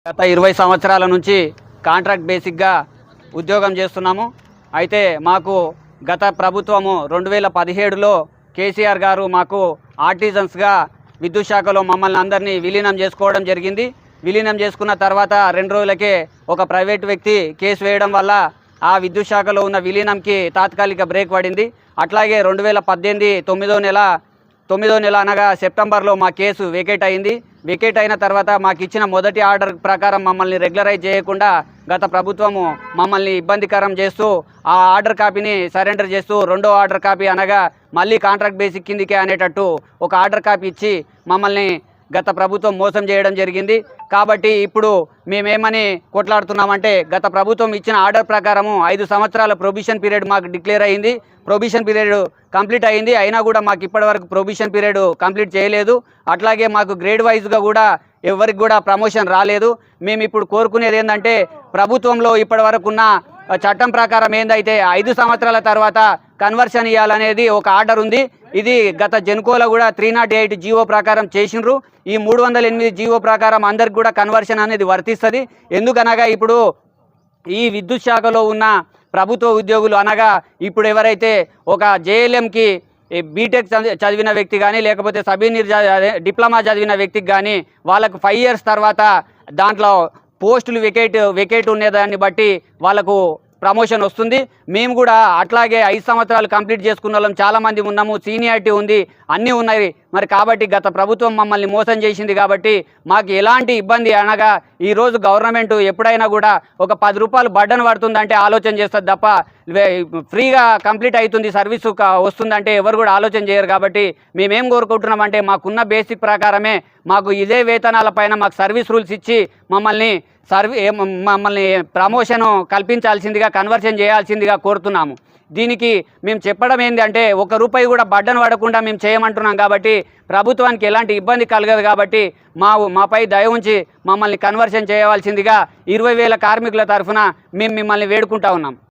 గత 20 సంవత్సరాల నుంచి కాంట్రాక్ట్ బేసిక్గా ఉద్యోగం చేస్తున్నాము. అయితే మాకు గత ప్రభుత్వము 2017లో కేసీఆర్ గారు మాకు ఆర్టిజన్స్గా విద్యుత్ శాఖలో మమ్మల్ని అందరినీ విలీనం చేసుకోవడం జరిగింది. విలీనం చేసుకున్న తర్వాత 2 రోజులకే ఒక ప్రైవేట్ వ్యక్తి కేసు వేయడం వల్ల ఆ విద్యుత్ శాఖలో ఉన్న విలీనంకి తాత్కాలిక బ్రేక్ పడింది. అట్లాగే 2018 9వ నెల అనగా సెప్టెంబర్లో మా కేసు వేకేట్ అయింది. వేకేట్ అయిన తర్వాత మాకు ఇచ్చిన మొదటి ఆర్డర్ ప్రకారం మమ్మల్ని రెగ్యులరైజ్ చేయకుండా గత ప్రభుత్వము మమ్మల్ని ఇబ్బందికరం చేస్తూ ఆ ఆర్డర్ కాపీని సరెండర్ చేస్తూ రెండో ఆర్డర్ కాపీ అనగా మళ్ళీ కాంట్రాక్ట్ బేసిక్ కిందికే అనేటట్టు ఒక ఆర్డర్ కాపీ ఇచ్చి మమ్మల్ని గత ప్రభుత్వం మోసం చేయడం జరిగింది. కాబట్టి ఇప్పుడు మేమేమని కొట్లాడుతున్నామంటే గత ప్రభుత్వం ఇచ్చిన ఆర్డర్ ప్రకారము 5 సంవత్సరాల ప్రొబిషన్ పీరియడ్ మాకు డిక్లేర్ అయింది. ప్రొబిషన్ పీరియడ్ కంప్లీట్ అయింది. అయినా కూడా మాకు ఇప్పటివరకు ప్రొబిషన్ పీరియడ్ కంప్లీట్ చేయలేదు. అట్లాగే మాకు గ్రేడ్ వైజ్గా కూడా ఎవరికి కూడా ప్రమోషన్ రాలేదు. మేము ఇప్పుడు కోరుకునేది ఏంటంటే ప్రభుత్వంలో ఇప్పటివరకు ఉన్న చట్టం ప్రకారం ఏందైతే 5 సంవత్సరాల తర్వాత కన్వర్షన్ ఇవ్వాలనేది ఒక ఆర్డర్ ఉంది. ఇది గత జెన్కోలో కూడా 308 జీవో ప్రకారం చేసిండ్రు. ఈ 308 జీవో ప్రకారం అందరికి కూడా కన్వర్షన్ అనేది వర్తిస్తుంది. ఎందుకనగా ఇప్పుడు ఈ విద్యుత్ శాఖలో ఉన్న ప్రభుత్వ ఉద్యోగులు అనగా ఇప్పుడు ఎవరైతే ఒక జేఎల్ఎంకి బీటెక్ చదివిన వ్యక్తి కానీ లేకపోతే సబీనీర్ డిప్లొమా చదివిన వ్యక్తికి కానీ వాళ్ళకు 5 ఇయర్స్ తర్వాత దాంట్లో పోస్టులు వెకేట్ ఉండేదాన్ని బట్టి వాళ్ళకు ప్రమోషన్ వస్తుంది. మేము కూడా అట్లాగే 5 సంవత్సరాలు కంప్లీట్ చేసుకున్న వాళ్ళం చాలామంది ఉన్నాము. సీనియారిటీ ఉంది, అన్నీ ఉన్నాయి. మరి కాబట్టి గత ప్రభుత్వం మమ్మల్ని మోసం చేసింది కాబట్టి మాకు ఎలాంటి ఇబ్బంది అనగా ఈరోజు గవర్నమెంట్ ఎప్పుడైనా కూడా ఒక 10 రూపాయలు బడ్డను పడుతుందంటే ఆలోచన చేస్తుంది తప్ప ఫ్రీగా కంప్లీట్ అవుతుంది సర్వీసు వస్తుందంటే ఎవరు కూడా ఆలోచన చేయరు. కాబట్టి మేమేం కోరుకుంటున్నామంటే మాకున్న బేసిక్ ప్రకారమే మాకు ఇదే వేతనాల పైన మాకు సర్వీస్ రూల్స్ ఇచ్చి మమ్మల్ని ప్రమోషన్ కల్పించాల్సిందిగా కన్వర్షన్ చేయాల్సిందిగా కోరుతున్నాము. దీనికి మేము చెప్పడం ఏంటంటే 1 రూపాయి కూడా బడ్డను పడకుండా మేము చేయమంటున్నాం. కాబట్టి ప్రభుత్వానికి ఎలాంటి ఇబ్బంది కలగదు. కాబట్టి మాపై దయ ఉంచి మమ్మల్ని కన్వర్షన్ చేయవలసిందిగా 20,000 కార్మికుల తరఫున మేము మిమ్మల్ని వేడుకుంటా ఉన్నాం.